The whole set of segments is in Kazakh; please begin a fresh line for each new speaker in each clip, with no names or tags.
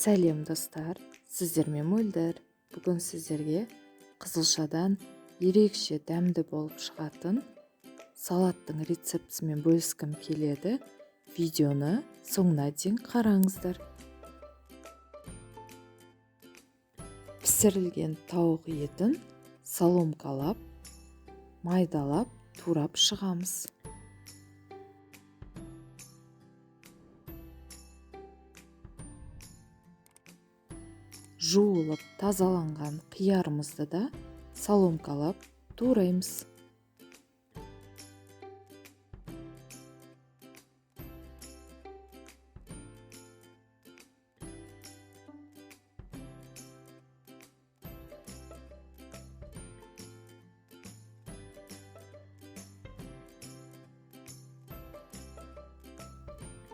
Сәлем достар, сіздермен мөлдір. Бүгін сіздерге қызылшадан ерекше дәмді болып шығатын салаттың рецептісімен бөліскім келеді. Видеоны соңына дейін қараңыздар. Пісірілген тауық етін соломкалап, майдалап, турап шығамыз. Жуылып тазаланған қиярымызды да соломкалап тураймыз.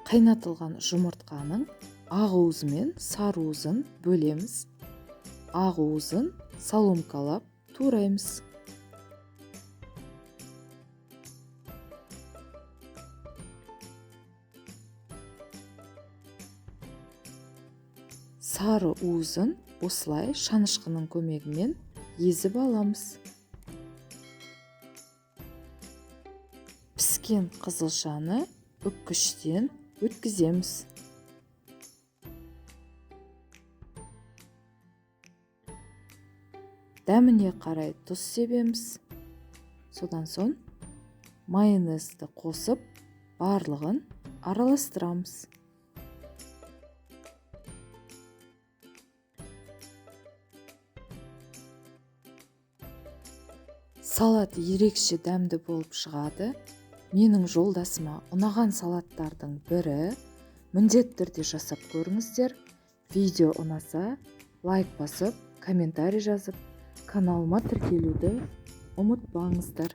Қайнатылған жұмыртқаның ақ уызы мен сары уызын бөлеміз. Ақ уызын соломкалап тураймыз. Сары уызын осылай шанышқының көмегімен езіп аламыз. Піскен қызылшаны үккіштен өткіземіз. Дәміне қарай тұз себеміз. Содан соң майонезді қосып, барлығын араластырамыз. Салат ерекше дәмді болып шығады. Менің жолдасыма ұнаған салаттардың бірі. Міндетті түрде жасап көріңіздер. Видео ұнаса, лайк басып, комментарий жазып, каналыма тіркелуді ұмытпаңыздар.